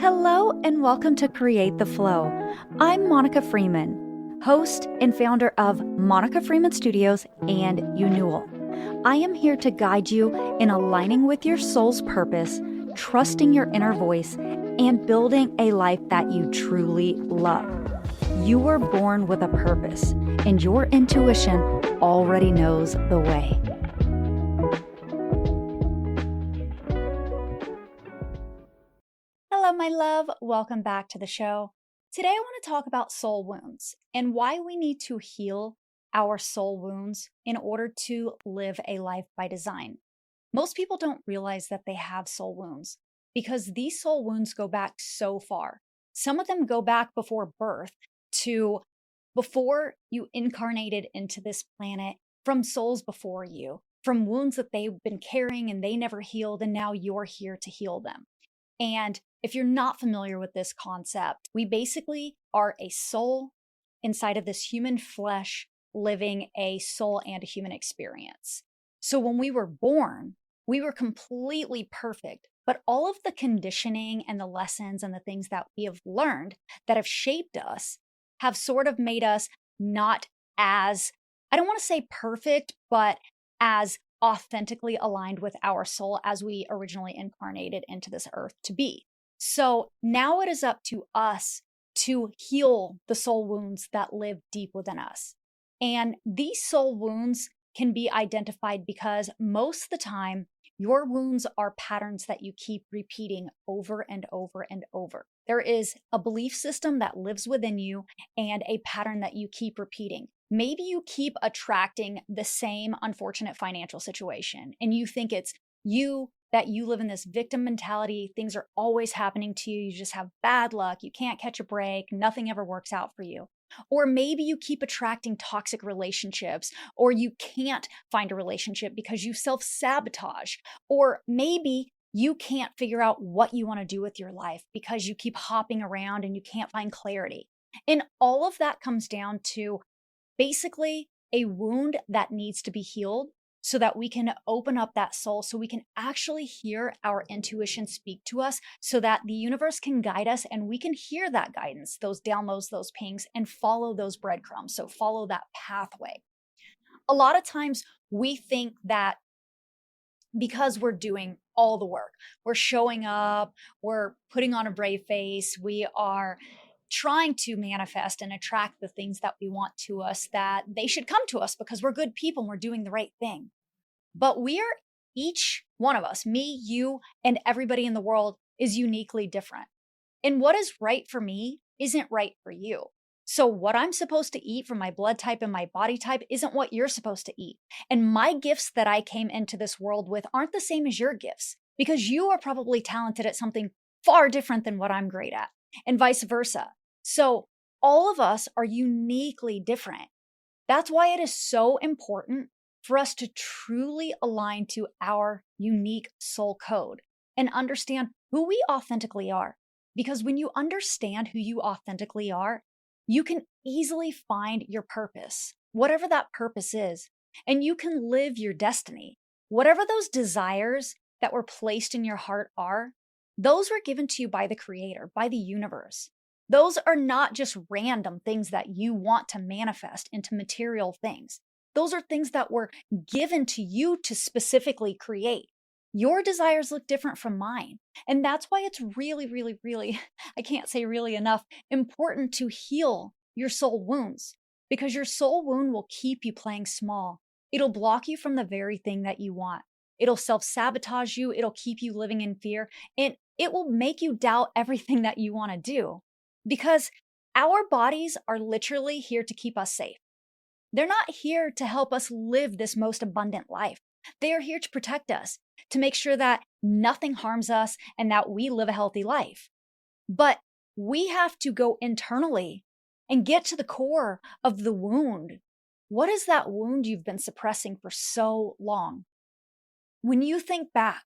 Hello and welcome to Create the Flow. I'm Monica Freeman, host and founder of Monica Freeman Studios and Unewell. I am here to guide you in aligning with your soul's purpose, trusting your inner voice, and building a life that you truly love. You were born with a purpose, and your intuition already knows the way. Hello, my love. Welcome back to the show. Today, I want to talk about soul wounds and why we need to heal our soul wounds in order to live a life by design. Most people don't realize that they have soul wounds because these soul wounds go back so far. Some of them go back before birth to before you incarnated into this planet, from souls before you, from wounds that they've been carrying and they never healed, and now you're here to heal them. And if you're not familiar with this concept, we basically are a soul inside of this human flesh living a soul and a human experience. So when we were born, we were completely perfect, but all of the conditioning and the lessons and the things that we have learned that have shaped us have sort of made us not as, I don't want to say perfect, but as authentically aligned with our soul as we originally incarnated into this earth to be. So now it is up to us to heal the soul wounds that live deep within us. And these soul wounds can be identified because most of the time, your wounds are patterns that you keep repeating over and over and over. There is a belief system that lives within you and a pattern that you keep repeating. Maybe you keep attracting the same unfortunate financial situation and you think it's you, that you live in this victim mentality. Things are always happening to you. You just have bad luck. You can't catch a break. Nothing ever works out for you. Or maybe you keep attracting toxic relationships, or you can't find a relationship because you self-sabotage. Or maybe you can't figure out what you want to do with your life because you keep hopping around and you can't find clarity. And all of that comes down to basically a wound that needs to be healed so that we can open up that soul, so we can actually hear our intuition speak to us, so that the universe can guide us and we can hear that guidance, those downloads, those pings, and follow those breadcrumbs. So follow that pathway. A lot of times we think that because we're doing all the work, we're showing up, we're putting on a brave face, we are trying to manifest and attract the things that we want to us, that they should come to us because we're good people and we're doing the right thing. But we are, each one of us, me, you, and everybody in the world is uniquely different. And what is right for me isn't right for you. So what I'm supposed to eat from my blood type and my body type isn't what you're supposed to eat. And my gifts that I came into this world with aren't the same as your gifts, because you are probably talented at something far different than what I'm great at, and vice versa. So all of us are uniquely different. That's why it is so important for us to truly align to our unique soul code and understand who we authentically are. Because when you understand who you authentically are, you can easily find your purpose, whatever that purpose is, and you can live your destiny. Whatever those desires that were placed in your heart are, those were given to you by the Creator, by the universe. Those are not just random things that you want to manifest into material things. Those are things that were given to you to specifically create. Your desires look different from mine. And that's why it's really, really, really, I can't say really enough, important to heal your soul wounds, because your soul wound will keep you playing small. It'll block you from the very thing that you want. It'll self-sabotage you. It'll keep you living in fear, and it will make you doubt everything that you want to do, because our bodies are literally here to keep us safe. They're not here to help us live this most abundant life. They are here to protect us, to make sure that nothing harms us and that we live a healthy life. But we have to go internally and get to the core of the wound. What is that wound you've been suppressing for so long? When you think back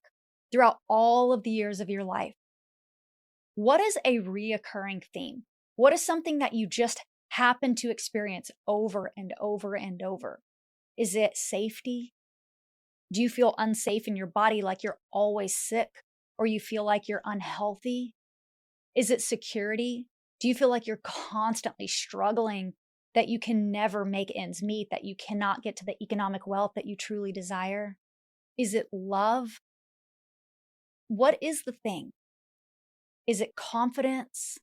throughout all of the years of your life, what is a reoccurring theme? What is something that you just happen to experience over and over and over? Is it safety? Do you feel unsafe in your body, like you're always sick, or you feel like you're unhealthy? Is it security? Do you feel like you're constantly struggling, that you can never make ends meet, that you cannot get to the economic wealth that you truly desire? Is it love? What is the thing? Is it confidence?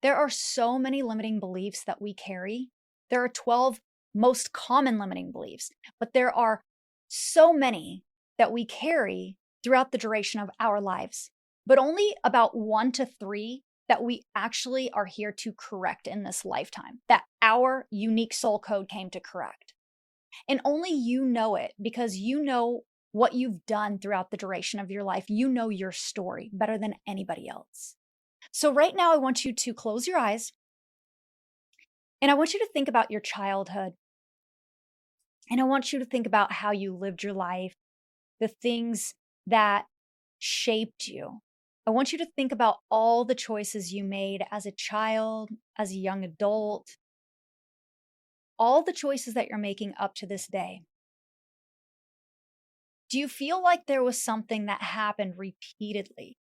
There are so many limiting beliefs that we carry. There are 12 most common limiting beliefs, but there are so many that we carry throughout the duration of our lives, but only about 1 to 3 that we actually are here to correct in this lifetime, that our unique soul code came to correct. And only you know it, because you know what you've done throughout the duration of your life. You know your story better than anybody else. So right now, I want you to close your eyes and I want you to think about your childhood. And I want you to think about how you lived your life, the things that shaped you. I want you to think about all the choices you made as a child, as a young adult, all the choices that you're making up to this day. Do you feel like there was something that happened repeatedly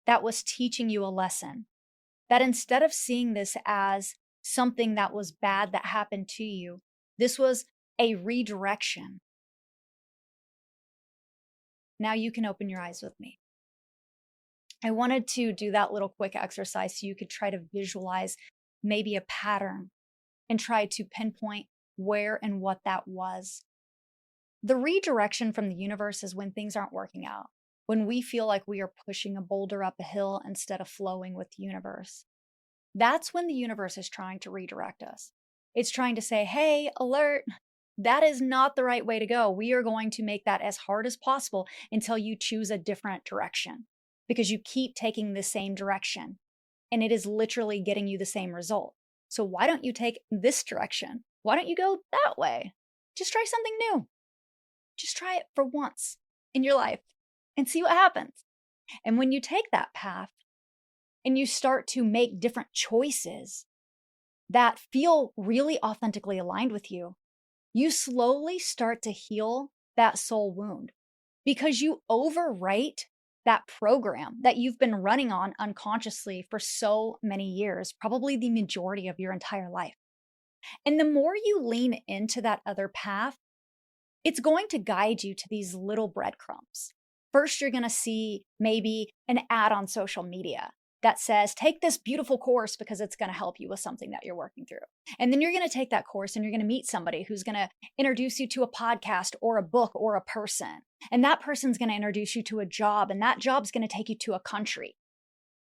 that was teaching you a lesson? That instead of seeing this as something that was bad that happened to you, this was a redirection. Now you can open your eyes with me. I wanted to do that little quick exercise so you could try to visualize maybe a pattern and try to pinpoint where and what that was. The redirection from the universe is when things aren't working out, when we feel like we are pushing a boulder up a hill instead of flowing with the universe. That's when the universe is trying to redirect us. It's trying to say, hey, alert, that is not the right way to go. We are going to make that as hard as possible until you choose a different direction, because you keep taking the same direction and it is literally getting you the same result. So why don't you take this direction? Why don't you go that way? Just try something new. Just try it for once in your life and see what happens. And when you take that path and you start to make different choices that feel really authentically aligned with you, you slowly start to heal that soul wound, because you overwrite that program that you've been running on unconsciously for so many years, probably the majority of your entire life. And the more you lean into that other path, it's going to guide you to these little breadcrumbs. First, you're going to see maybe an ad on social media that says, take this beautiful course because it's going to help you with something that you're working through. And then you're going to take that course and you're going to meet somebody who's going to introduce you to a podcast or a book or a person. And that person's going to introduce you to a job, and that job's going to take you to a country.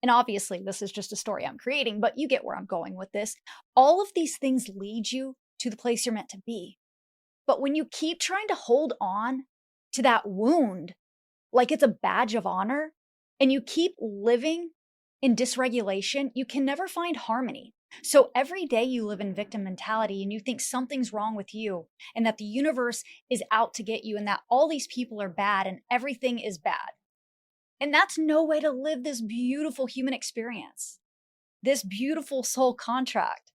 And obviously, this is just a story I'm creating, but you get where I'm going with this. All of these things lead you to the place you're meant to be. But when you keep trying to hold on to that wound like it's a badge of honor, and you keep living in dysregulation, you can never find harmony. So every day you live in victim mentality and you think something's wrong with you and that the universe is out to get you and that all these people are bad and everything is bad. And that's no way to live this beautiful human experience, this beautiful soul contract.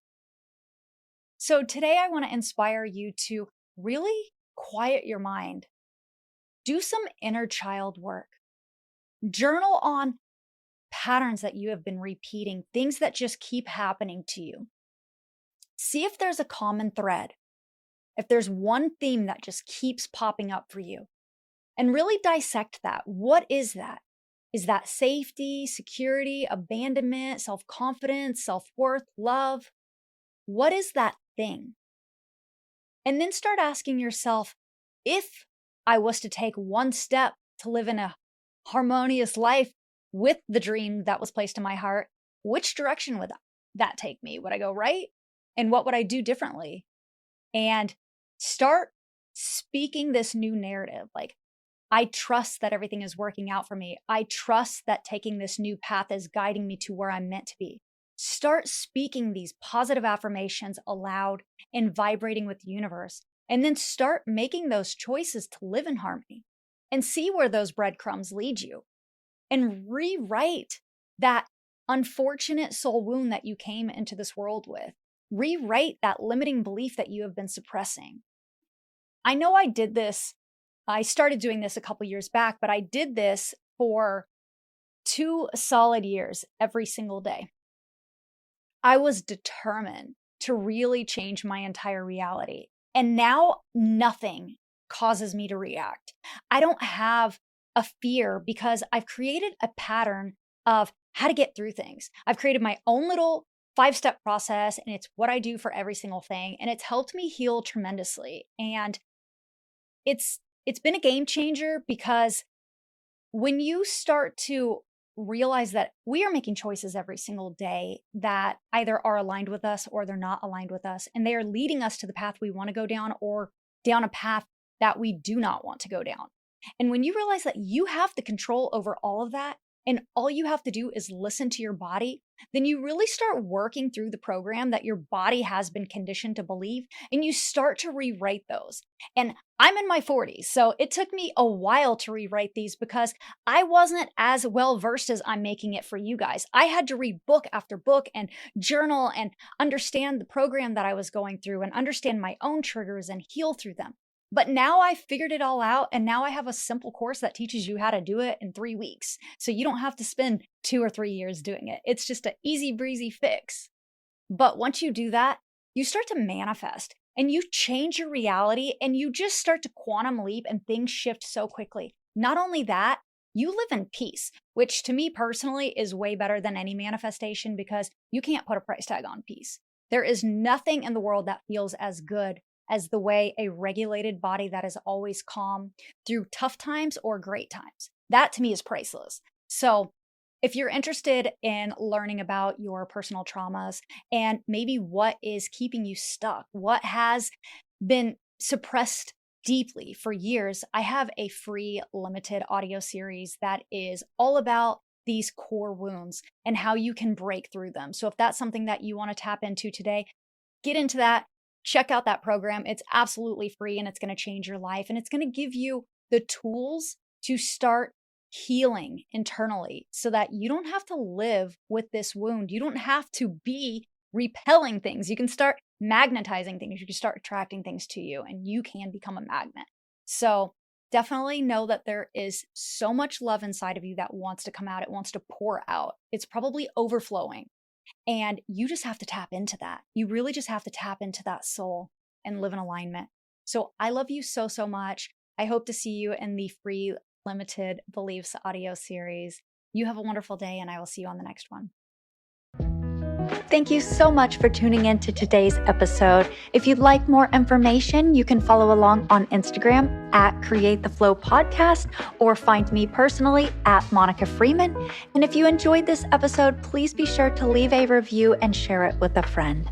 So today I want to inspire you to really quiet your mind. Do some inner child work. Journal on patterns that you have been repeating, things that just keep happening to you. See if there's a common thread, if there's one theme that just keeps popping up for you, and really dissect that. What is that? Is that safety, security, abandonment, self-confidence, self-worth, love? What is that thing? And then start asking yourself, if I was to take one step to live in a harmonious life with the dream that was placed in my heart, which direction would that take me? Would I go right? And what would I do differently? And start speaking this new narrative. Like, I trust that everything is working out for me. I trust that taking this new path is guiding me to where I'm meant to be. Start speaking these positive affirmations aloud and vibrating with the universe. And then start making those choices to live in harmony and see where those breadcrumbs lead you. And rewrite that unfortunate soul wound that you came into this world with. Rewrite that limiting belief that you have been suppressing. I know I did this. I started doing this a couple years back, but I did this for 2 solid years every single day, I was determined to really change my entire reality. And now nothing causes me to react. I don't have a fear because I've created a pattern of how to get through things. I've created my own little 5-step process, and it's what I do for every single thing. And it's helped me heal tremendously. And it's been a game changer because when you start to realize that we are making choices every single day that either are aligned with us or they're not aligned with us, and they are leading us to the path we want to go down or down a path that we do not want to go down. And when you realize that you have the control over all of that, and all you have to do is listen to your body, then you really start working through the program that your body has been conditioned to believe, and you start to rewrite those. And I'm in my 40s, so it took me a while to rewrite these because I wasn't as well versed as I'm making it for you guys. I had to read book after book and journal and understand the program that I was going through and understand my own triggers and heal through them. But now I figured it all out, and now I have a simple course that teaches you how to do it in 3 weeks. So you don't have to spend 2 or 3 years doing it. It's just an easy breezy fix. But once you do that, you start to manifest and you change your reality, and you just start to quantum leap, and things shift so quickly. Not only that, you live in peace, which to me personally is way better than any manifestation because you can't put a price tag on peace. There is nothing in the world that feels as good as the way a regulated body that is always calm through tough times or great times. That to me is priceless. So if you're interested in learning about your personal traumas and maybe what is keeping you stuck, what has been suppressed deeply for years, I have a free limited audio series that is all about these core wounds and how you can break through them. So if that's something that you want to tap into today, get into that. Check out that program. It's absolutely free, and it's going to change your life, and it's going to give you the tools to start healing internally so that you don't have to live with this wound. You don't have to be repelling things. You can start magnetizing things. You can start attracting things to you, and you can become a magnet. So definitely know that there is so much love inside of you that wants to come out. It wants to pour out. It's probably overflowing. And you just have to tap into that. You really just have to tap into that soul and live in alignment. So I love you so, so much. I hope to see you in the free limited beliefs audio series. You have a wonderful day, and I will see you on the next one. Thank you so much for tuning in to today's episode. If you'd like more information, you can follow along on Instagram at Create the Flow Podcast, or find me personally at Monica Freeman. And if you enjoyed this episode, please be sure to leave a review and share it with a friend.